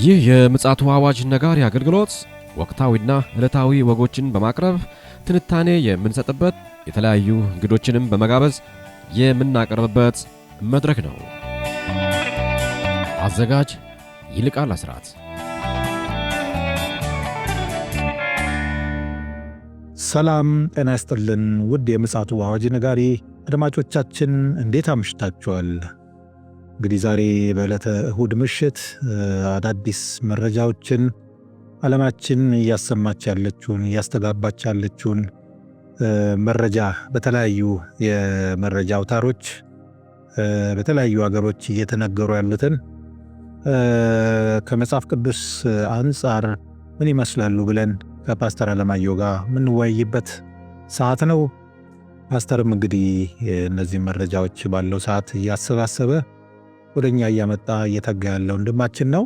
ይህ የምጽአቱ አዋጅ ነጋሪ አገልግሎት ወቅታዊና ዕለታዊ ወጎችን በማቅረብ ትንታኔ የምንሰጥበት የተለያዩ እንግዶችንም በመጋበዝ የምናቀርብበት መድረክ ነው። አዘጋጅ ይልቃል አስራት። ሰላም ጤና ይስጥልን ውድ የምጽአቱ አዋጅ ነጋሪ አድማጮቻችን እንዴት አምሽታችኋል? እንግዲህ ዛሬ በዕለተ እሁድ ምሽት አዳዲስ መረጃዎችን ዓለማችን እያሰማች ያለችውን እያስተጋባች ያለችውን መረጃ በተለያዩ የመረጃ አውታሮች በተለያዩ ሀገሮች እየተነገሩ ያሉትን ከመጽሐፍ ቅዱስ አንጻር ምን ይመስላሉ ብለን ከፓስተር አለማየሁ ጋር የምንወያይበት ሰዓት ነው። ፓስተርም እንግዲህ እነዚህ መረጃዎች ባለው ሰዓት እያሰባሰበ ወደኛ እያመጣ እየተጋ ያለው ወንድማችን ነው።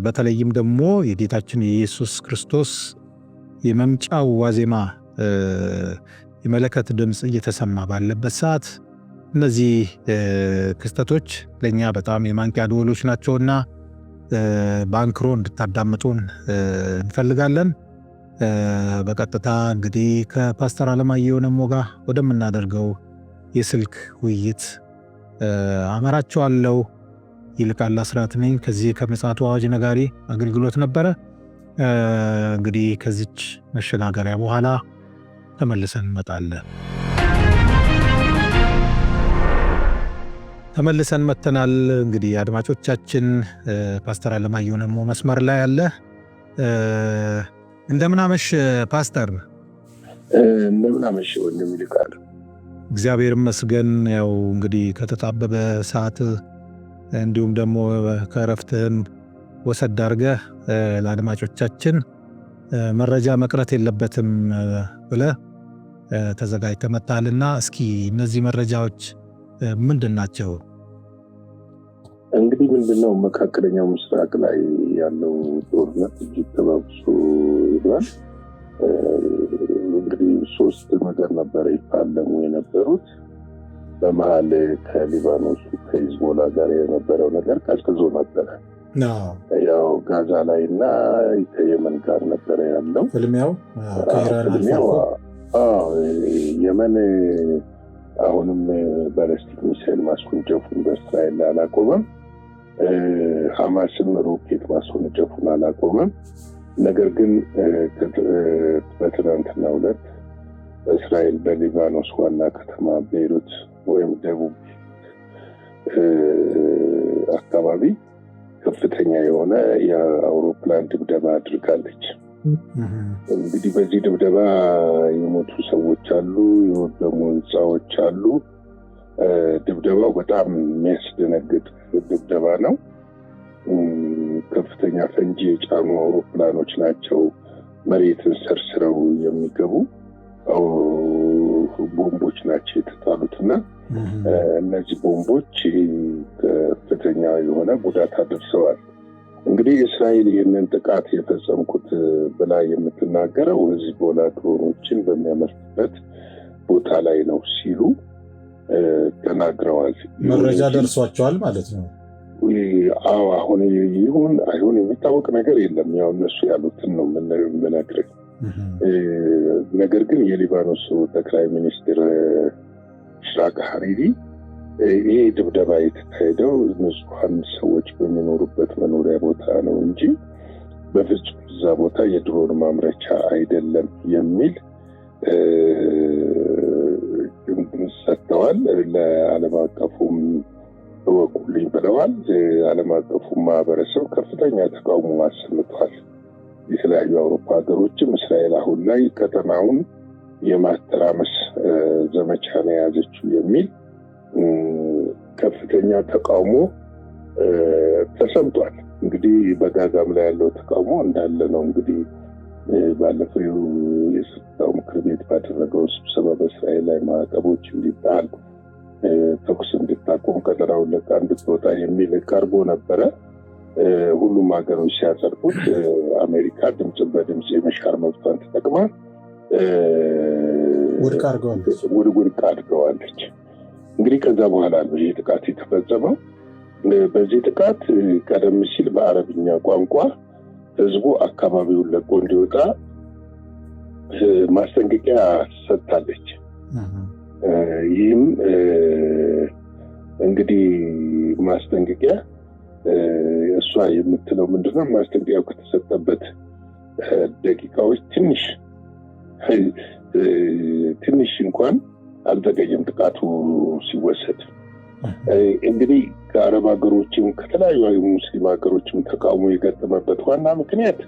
በተለይም ደግሞ የጌታችን የኢየሱስ ክርስቶስ የመምጫው ዋዜማ የመለከት ድምፅ እየተሰማ ባለበት ሰዓት እነዚህ ክስተቶች ለእኛ በጣም የማንቂያ ደወሎች ናቸውና በአንክሮ እንድታዳምጡን እንፈልጋለን። በቀጥታ እንግዲህ ከፓስተር አለማየሁ ነሞ ጋር ወደምናደርገው የስልክ ውይይት አመራቸዋለሁ። ይልቃል አስራት ነኝ ከዚህ ከምጽአቱ አዋጅ ነጋሪ አገልግሎት ነበረ። እንግዲህ ከዚች መሸጋገሪያ በኋላ ተመልሰን እንመጣለን። ተመልሰን መተናል። እንግዲህ አድማጮቻችን ፓስተር አለማየሁ ነሞ መስመር ላይ አለ። እንደምን አመሽ ፓስተር? እንደምን አመሽ ወንድም ይልቃል። እግዚአብሔር ይመስገን። ያው እንግዲህ ከተጣበበ ሰዓት እንዲሁም ደግሞ ከረፍትህን ወሰድ አድርገህ ለአድማጮቻችን መረጃ መቅረት የለበትም ብለህ ተዘጋጅተህ መጥተሃልና እስኪ እነዚህ መረጃዎች ምንድን ናቸው? እንግዲህ ምንድነው መካከለኛው ምስራቅ ላይ ያለው ጦርነት እጅግ ተባብሶ ሄዷል። እንግዲህ ሶስት ነገር ነበረ ይፋለሙ የነበሩት። በመሀል ከሊባኖሱ ከሂዝቦላ ጋር የነበረው ነገር ቀዝቅዞ ነበረ። ያው ጋዛ ላይ እና ከየመን ጋር ነበረ ያለው ፍልሚያው። የመን አሁንም ባላስቲክ ሚሳይል ማስወንጨፉን በእስራኤል ላይ አላቆመም። ሐማስም ሮኬት ማስወንጨፉን አላቆመም። ነገር ግን በትናንትናው ዕለት እስራኤል በሊባኖስ ዋና ከተማ ቤይሩት ወይም ደቡብ አካባቢ ከፍተኛ የሆነ የአውሮፕላን ድብደባ አድርጋለች። እንግዲህ በዚህ ድብደባ የሞቱ ሰዎች አሉ፣ የወደሙ ህንፃዎች አሉ። ድብደባው በጣም የሚያስደነግጥ ድብደባ ነው። ከፍተኛ ፈንጂ የጫኑ አውሮፕላኖች ናቸው መሬትን ሰርስረው የሚገቡ ቦምቦች ናቸው የተጣሉትና እነዚህ ቦምቦች ከፍተኛ የሆነ ጉዳት አድርሰዋል። እንግዲህ እስራኤል ይህንን ጥቃት የፈጸምኩት ብላ የምትናገረው ሂዝቦላ ድሮኖችን በሚያመርትበት ቦታ ላይ ነው ሲሉ ተናግረዋል። መረጃ ደርሷቸዋል ማለት ነው? አዎ፣ አሁን ይሁን አይሁን የሚታወቅ ነገር የለም። ያው እነሱ ያሉትን ነው የምነግርህ። ነገር ግን የሊባኖስ ጠቅላይ ሚኒስትር ኢስሐቅ ሀሪሪ ይሄ ድብደባ የተካሄደው ንጹሐን ሰዎች በሚኖሩበት መኖሪያ ቦታ ነው እንጂ በፍጹም እዛ ቦታ የድሮን ማምረቻ አይደለም የሚል ሰጥተዋል። ለዓለም አቀፉም እወቁልኝ ብለዋል። ዓለም አቀፉ ማህበረሰብ ከፍተኛ ተቃውሞ አሰምቷል። የተለያዩ አውሮፓ ሀገሮችም እስራኤል አሁን ላይ ቀጠናውን የማተራመስ ዘመቻ ነው የያዘችው የሚል ከፍተኛ ተቃውሞ ተሰምቷል። እንግዲህ በጋዛም ላይ ያለው ተቃውሞ እንዳለ ነው። እንግዲህ ባለፈው የጸጥታው ምክር ቤት ባደረገው ስብሰባ በእስራኤል ላይ ማዕቀቦች እንዲጣል፣ ተኩስ እንድታቆም፣ ቀጠናውን ለቃ እንድትወጣ የሚል ቀርቦ ነበረ። ሁሉም ሀገሮች ሲያጸድቁት አሜሪካ ድምፅ በድምፅ የመሻር መብቷን ተጠቅማ ውድቅ አድርገዋለች። እንግዲህ ከዛ በኋላ ነው ይህ ጥቃት የተፈጸመው። በዚህ ጥቃት ቀደም ሲል በአረብኛ ቋንቋ ህዝቡ አካባቢውን ለቆ እንዲወጣ ማስጠንቀቂያ ሰጥታለች። ይህም እንግዲህ ማስጠንቀቂያ እሷ የምትለው ምንድነው? ማስጠንቀቂያው ከተሰጠበት ደቂቃዎች ትንሽ እንኳን አልዘገየም ጥቃቱ ሲወሰድ። እንግዲህ ከአረብ ሀገሮችም ከተለያዩ ሙስሊም ሀገሮችም ተቃውሞ የገጠመበት ዋና ምክንያት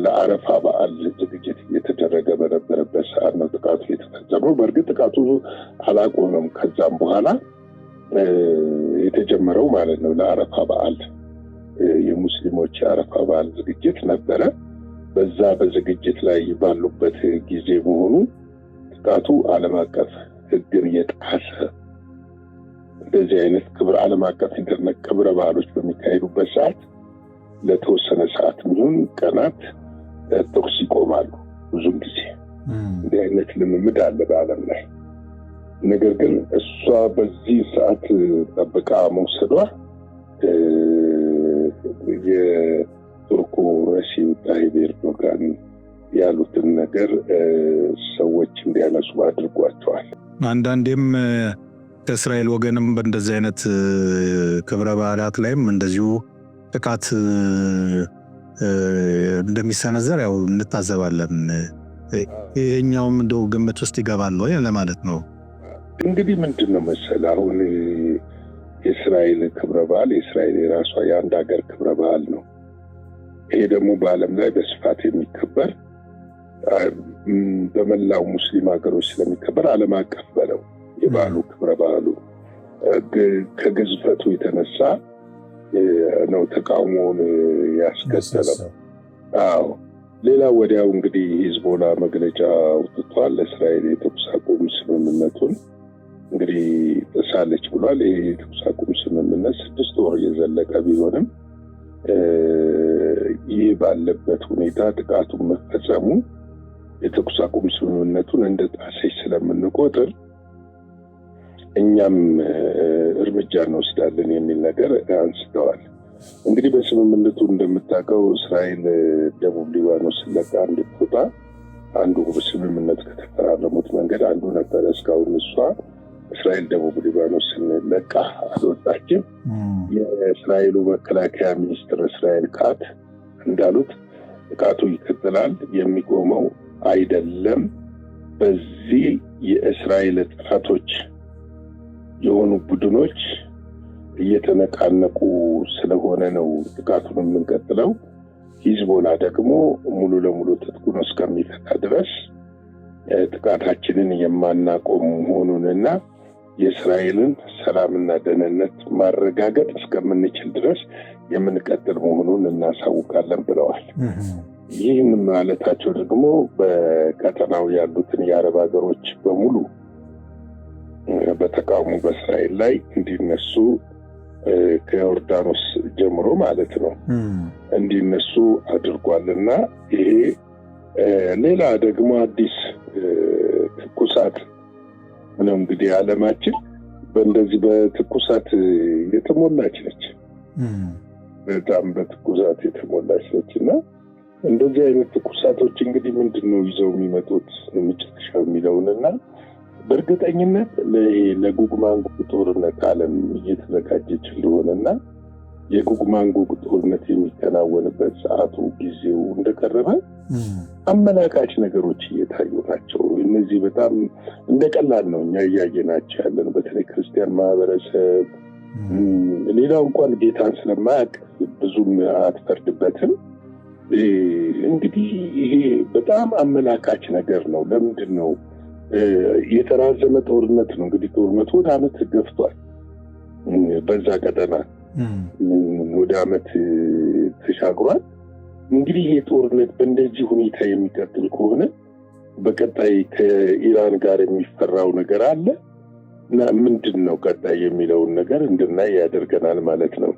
ለአረፋ በዓል ዝግጅት እየተደረገ በነበረበት ሰዓት ነው ጥቃቱ የተፈጸመው። በእርግጥ ጥቃቱ አላቆመም። ከዛም በኋላ የተጀመረው ማለት ነው ለአረፋ በዓል የሙስሊሞች የአረፋ በዓል ዝግጅት ነበረ። በዛ በዝግጅት ላይ ባሉበት ጊዜ መሆኑ ጥቃቱ ዓለም አቀፍ ሕግን የጣሰ እንደዚህ አይነት ዓለም አቀፍ ኢንተርኔት ክብረ በዓሎች በሚካሄዱበት ሰዓት ለተወሰነ ሰዓት የሚሆን ቀናት ተኩስ ይቆማሉ። ብዙም ጊዜ እንዲህ አይነት ልምምድ አለ በዓለም ላይ። ነገር ግን እሷ በዚህ ሰዓት ጠብቃ መውሰዷ የቱርኩ ረሲብ ታይብ ኤርዶጋን ያሉትን ነገር ሰዎች እንዲያነሱ አድርጓቸዋል። አንዳንዴም ከእስራኤል ወገንም በእንደዚህ አይነት ክብረ በዓላት ላይም እንደዚሁ ጥቃት እንደሚሰነዘር ያው እንታዘባለን። ይሄኛውም እንደው ግምት ውስጥ ይገባል ወይ ለማለት ነው። እንግዲህ ምንድነው መሰለህ አሁን የእስራኤል ክብረ በዓል የእስራኤል የራሷ የአንድ ሀገር ክብረ በዓል ነው። ይሄ ደግሞ በዓለም ላይ በስፋት የሚከበር በመላው ሙስሊም ሀገሮች ስለሚከበር ዓለም አቀፍ በለው የበዓሉ ክብረ በዓሉ ከግዝፈቱ የተነሳ ነው ተቃውሞውን ያስከተለው። አዎ ሌላ ወዲያው እንግዲህ ሂዝቦላ መግለጫ አውጥቷል። እስራኤል የተኩስ አቁም ስምምነቱን እንግዲህ ጥሳለች ብሏል። ይህ የተኩስ አቁም ስምምነት 6 ወር የዘለቀ ቢሆንም ይህ ባለበት ሁኔታ ጥቃቱን መፈጸሙ የተኩስ አቁም ስምምነቱን እንደ ጣሰች ስለምንቆጥር እኛም እርምጃ እንወስዳለን የሚል ነገር አንስተዋል። እንግዲህ በስምምነቱ እንደምታውቀው እስራኤል ደቡብ ሊባኖስ ለቃ እንድትወጣ አንዱ በስምምነት ከተፈራረሙት መንገድ አንዱ ነበረ። እስካሁን እሷ እስራኤል ደቡብ ሊባኖስን ለቃ አልወጣችም። የእስራኤሉ መከላከያ ሚኒስትር እስራኤል ካት እንዳሉት ጥቃቱ ይቀጥላል፣ የሚቆመው አይደለም። በዚህ የእስራኤል ጥፋቶች የሆኑ ቡድኖች እየተነቃነቁ ስለሆነ ነው ጥቃቱን የምንቀጥለው። ሂዝቦላ ደግሞ ሙሉ ለሙሉ ትጥቁን እስከሚፈታ ድረስ ጥቃታችንን የማናቆም መሆኑንና የእስራኤልን ሰላምና ደህንነት ማረጋገጥ እስከምንችል ድረስ የምንቀጥል መሆኑን እናሳውቃለን ብለዋል። ይህን ማለታቸው ደግሞ በቀጠናው ያሉትን የአረብ ሀገሮች በሙሉ በተቃውሞ በእስራኤል ላይ እንዲነሱ ከዮርዳኖስ ጀምሮ ማለት ነው እንዲነሱ አድርጓልና ይሄ ሌላ ደግሞ አዲስ ትኩሳት ነው። እንግዲህ ዓለማችን በእንደዚህ በትኩሳት የተሞላች ነች፣ በጣም በትኩሳት የተሞላች ነችና እንደዚህ አይነት ትኩሳቶች እንግዲህ ምንድነው ይዘው የሚመጡት መጨረሻው የሚለውንና በእርግጠኝነት ለጎግ ማጎግ ጦርነት ዓለም እየተዘጋጀች እንደሆነና የጎግ ማጎግ ጦርነት የሚከናወንበት ሰዓቱ ጊዜው እንደቀረበ አመላካች ነገሮች እየታዩ ናቸው። እነዚህ በጣም እንደቀላል ነው እኛ እያየናቸው ያለን፣ በተለይ ክርስቲያን ማህበረሰብ ሌላው እንኳን ጌታን ስለማያውቅ ብዙም አትፈርድበትም። እንግዲህ ይሄ በጣም አመላካች ነገር ነው። ለምንድን ነው የተራዘመ ጦርነት ነው። እንግዲህ ጦርነቱ ወደ ዓመት ገፍቷል። በዛ ቀጠና ወደ ዓመት ተሻግሯል። እንግዲህ ይሄ ጦርነት በእንደዚህ ሁኔታ የሚቀጥል ከሆነ በቀጣይ ከኢራን ጋር የሚፈራው ነገር አለ እና ምንድን ነው ቀጣይ የሚለውን ነገር እንድናይ ያደርገናል ማለት ነው።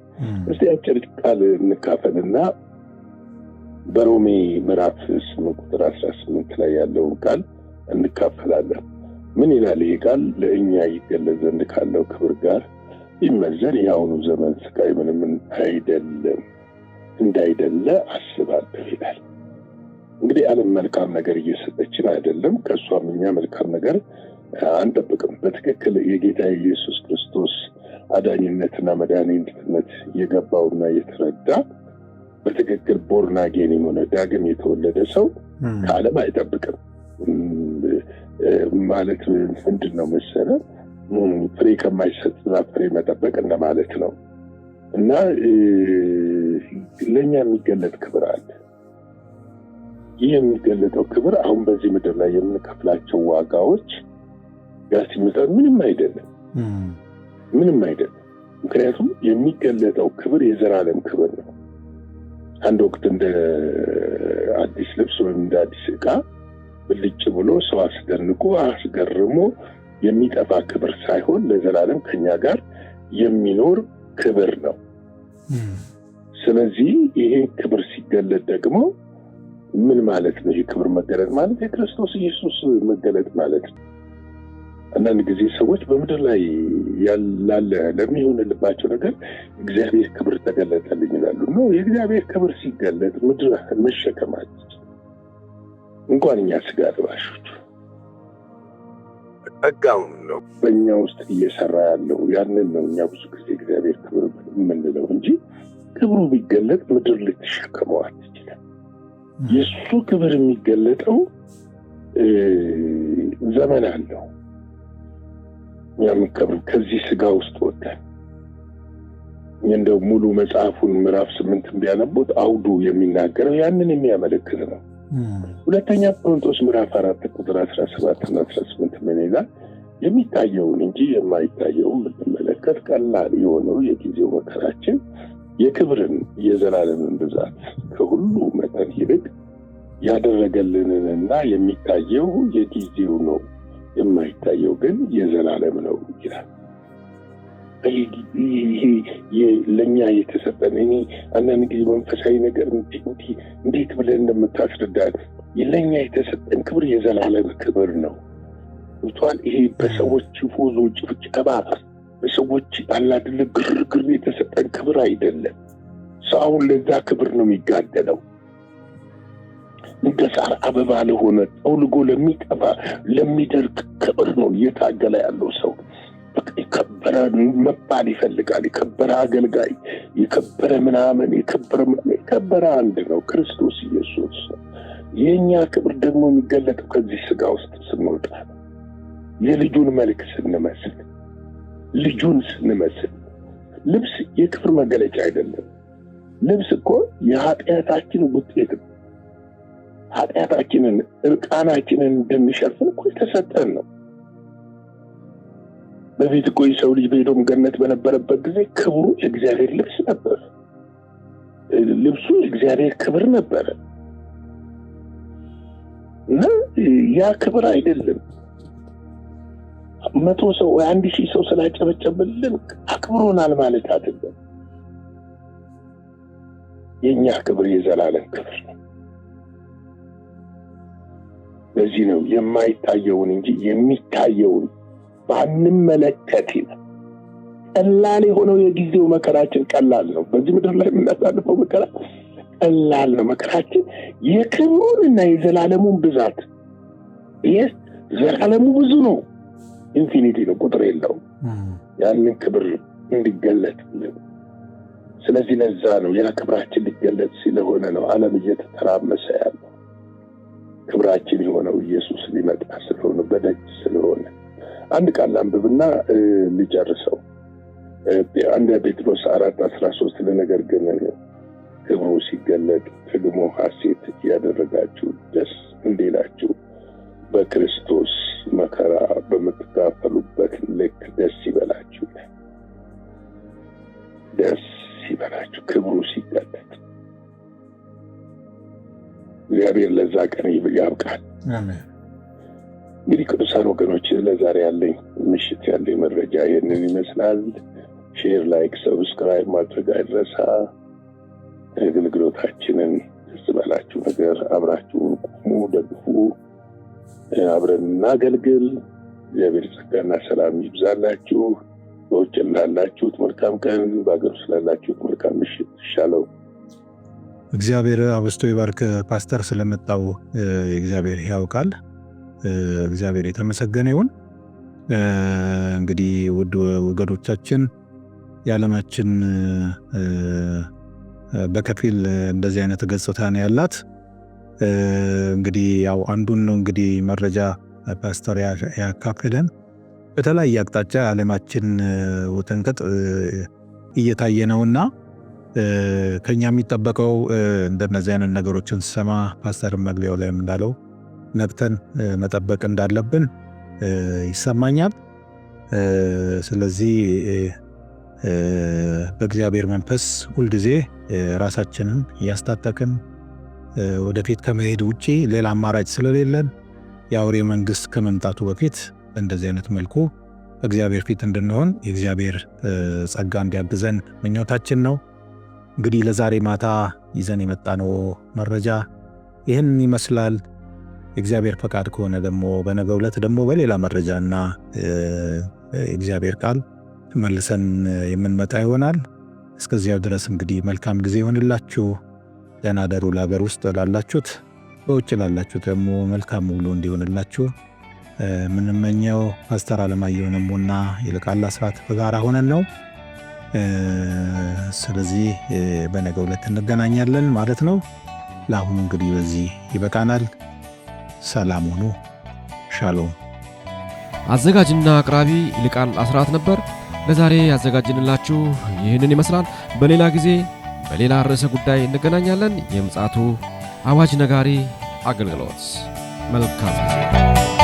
እስቲ አጭር ቃል እንካፈልና በሮሜ ምዕራፍ 8 ቁጥር 18 ላይ ያለውን ቃል እንካፈላለን። ምን ይላል ይህ ቃል? ለእኛ ይገለጽ ዘንድ ካለው ክብር ጋር ይመዘን የአሁኑ ዘመን ስቃይ ምንም እንዳይደለ አስባለሁ ይላል። እንግዲህ ዓለም መልካም ነገር እየሰጠችን አይደለም። ከእሷም እኛ መልካም ነገር አንጠብቅም። በትክክል የጌታ ኢየሱስ ክርስቶስ አዳኝነትና መድኃኒትነት የገባውና የተረዳ በትክክል ቦርን አጌን የሆነ ዳግም የተወለደ ሰው ከዓለም አይጠብቅም። ማለት ምንድን ነው መሰለህ? ፍሬ ከማይሰጥ ፍሬ መጠበቅ እንደማለት ነው። እና ለኛ የሚገለጥ ክብር አለ። ይህ የሚገለጠው ክብር አሁን በዚህ ምድር ላይ የምንከፍላቸው ዋጋዎች ጋር ሲመጣ ምንም አይደለም። ምክንያቱም የሚገለጠው ክብር የዘላለም ክብር ነው። አንድ ወቅት እንደ አዲስ ልብስ ወይም እንደ አዲስ ዕቃ ብልጭ ብሎ ሰው አስደንቆ አስገርሞ የሚጠፋ ክብር ሳይሆን ለዘላለም ከኛ ጋር የሚኖር ክብር ነው። ስለዚህ ይሄ ክብር ሲገለጥ ደግሞ ምን ማለት ነው? ይሄ ክብር መገለጥ ማለት የክርስቶስ ኢየሱስ መገለጥ ማለት ነው። አንዳንድ ጊዜ ሰዎች በምድር ላይ ያላለ ለሚሆንልባቸው ነገር እግዚአብሔር ክብር ተገለጠልኝ ይላሉ። ነው የእግዚአብሔር ክብር ሲገለጥ ምድር መሸከማች እንኳን እኛ ስጋ ለባሾች ጸጋውን ነው በእኛ ውስጥ እየሰራ ያለው። ያንን ነው እኛ ብዙ ጊዜ እግዚአብሔር ክብር የምንለው እንጂ ክብሩ ቢገለጥ ምድር ልትሸከመው አትችልም። የእሱ ክብር የሚገለጠው ዘመን አለው። ያምከብር ከዚህ ስጋ ውስጥ ወጣን። እንደው ሙሉ መጽሐፉን ምዕራፍ 8 ቢያነቡት አውዱ የሚናገረው ያንን የሚያመለክት ነው። ሁለተኛ ቆሮንቶስ ምዕራፍ 4 ቁጥር 17 እና 18 ምን ይላል? የሚታየውን እንጂ የማይታየውን ብትመለከት ቀላል የሆነው የጊዜው መከራችን የክብርን የዘላለምን ብዛት ከሁሉ መጠን ይልቅ ያደረገልንና የሚታየው የጊዜው ነው፣ የማይታየው ግን የዘላለም ነው ይላል። ለኛ የተሰጠን እኔ አንዳንድ ጊዜ መንፈሳዊ ነገር እንዴት ብለን እንደምታስረዳት ለኛ የተሰጠን ክብር የዘላለም ክብር ነው። እንኳን ይሄ በሰዎች ፎዞ ጭብጨባ በሰዎች አላድል ግርግር የተሰጠን ክብር አይደለም። ሰው ለዛ ክብር ነው የሚጋደለው። እንደ ሳር አበባ ለሆነ ጠውልጎ ለሚጠፋ ለሚደርቅ ክብር ነው እየታገለ ያለው ሰው። የከበረ መባል ይፈልጋል። የከበረ አገልጋይ፣ የከበረ ምናምን፣ የከበረ አንድ ነው ክርስቶስ ኢየሱስ። የኛ ክብር ደግሞ የሚገለጠው ከዚህ ስጋ ውስጥ ስንወጣ ነው። የልጁን መልክ ስንመስል፣ ልጁን ስንመስል። ልብስ የክብር መገለጫ አይደለም። ልብስ እኮ የኃጢአታችን ውጤት ነው። ኃጢአታችንን እርቃናችንን እንድንሸፍን እኮ የተሰጠን ነው። በፊት እኮ የሰው ልጅ በኤዶም ገነት በነበረበት ጊዜ ክብሩ የእግዚአብሔር ልብስ ነበር። ልብሱ የእግዚአብሔር ክብር ነበረ እና ያ ክብር አይደለም 100 ሰው ወይ 1000 ሰው ስላጨበጨበልን አክብሮናል ማለት አይደለም። የኛ ክብር የዘላለም ክብር ነው። ለዚህ ነው የማይታየውን እንጂ የሚታየውን ባንመለከት ይላል። ቀላል የሆነው የጊዜው መከራችን ቀላል ነው። በዚህ ምድር ላይ የምናሳልፈው መከራ ቀላል ነው። መከራችን የክብሩንና የዘላለሙን ብዛት ዘላለሙ ብዙ ነው። ኢንፊኒቲ ነው፣ ቁጥር የለውም። ያንን ክብር እንዲገለጥልን ስለዚህ ለዛ ነው ያ ክብራችን ሊገለጥ ስለሆነ ነው ዓለም እየተተራመሰ ያለው። ክብራችን የሆነው ኢየሱስ ሊመጣ ስለሆነ በደጅ ስለሆነ አንድ ቃል አንብብና ልጨርሰው። አንድ ጴጥሮስ 4:13 ለነገር ግን ክብሩ ሲገለጥ ደግሞ ሐሴት ያደረጋችሁ ደስ እንዲላችሁ በክርስቶስ መከራ በምትካፈሉበት ልክ ደስ ይበላችሁ። ደስ ይበላችሁ ክብሩ ሲገለጥ። እግዚአብሔር ለዛ ቀን ያብቃል። አሜን። እንግዲህ ቅዱሳን ወገኖች ለዛሬ ያለኝ ምሽት ያለኝ መረጃ ይህንን ይመስላል። ሼር፣ ላይክ፣ ሰብስክራይብ ማድረግ አይረሳ። አገልግሎታችንን ደስ ባላችሁ ነገር አብራችሁን ቁሙ፣ ደግፉ፣ አብረን እናገልግል። እግዚአብሔር ጸጋና ሰላም ይብዛላችሁ። በውጭ ላላችሁት መልካም ቀን፣ በአገር ውስጥ ላላችሁት መልካም ምሽት። ሻሎም። እግዚአብሔር አብስቶ ይባርክ። ፓስተር ስለመጣው እግዚአብሔር ያውቃል። እግዚአብሔር የተመሰገነ ይሁን። እንግዲህ ውድ ወገኖቻችን የዓለማችን በከፊል እንደዚህ አይነት ገጽታ ነው ያላት። እንግዲህ ያው አንዱን ነው እንግዲህ መረጃ ፓስተር ያካፈለን። በተለያየ አቅጣጫ ዓለማችን ውጥንቅጥ እየታየ ነውና ከኛ የሚጠበቀው እንደነዚህ አይነት ነገሮችን ሰማ ፓስተር መግቢያው ላይ እንዳለው ነቅተን መጠበቅ እንዳለብን ይሰማኛል። ስለዚህ በእግዚአብሔር መንፈስ ሁልጊዜ ራሳችንን እያስታጠቅን ወደፊት ከመሄድ ውጪ ሌላ አማራጭ ስለሌለን የአውሬ መንግስት ከመምጣቱ በፊት እንደዚህ አይነት መልኩ በእግዚአብሔር ፊት እንድንሆን የእግዚአብሔር ጸጋ እንዲያግዘን ምኞታችን ነው። እንግዲህ ለዛሬ ማታ ይዘን የመጣነው መረጃ ይህን ይመስላል። የእግዚአብሔር ፈቃድ ከሆነ ደግሞ በነገው ዕለት ደግሞ በሌላ መረጃና የእግዚአብሔር ቃል መልሰን የምንመጣ ይሆናል። እስከዚያው ድረስ እንግዲህ መልካም ጊዜ ይሆንላችሁ። ደህና ደሩ። ለሀገር ውስጥ ላላችሁት፣ በውጭ ላላችሁት ደግሞ መልካም ውሎ እንዲሆንላችሁ ምንመኘው ፓስተር አለማየሁ ነሙና ይልቃል አስራት በጋራ ሆነን ነው። ስለዚህ በነገው ዕለት እንገናኛለን ማለት ነው። ለአሁኑ እንግዲህ በዚህ ይበቃናል። ሰላም ሁኑ። ሻሎም። አዘጋጅና አቅራቢ ይልቃል አስራት ነበር። ለዛሬ ያዘጋጅንላችሁ ይህንን ይመስላል። በሌላ ጊዜ በሌላ ርዕሰ ጉዳይ እንገናኛለን። የምፅዓቱ አዋጅ ነጋሪ አገልግሎት። መልካም ጊዜ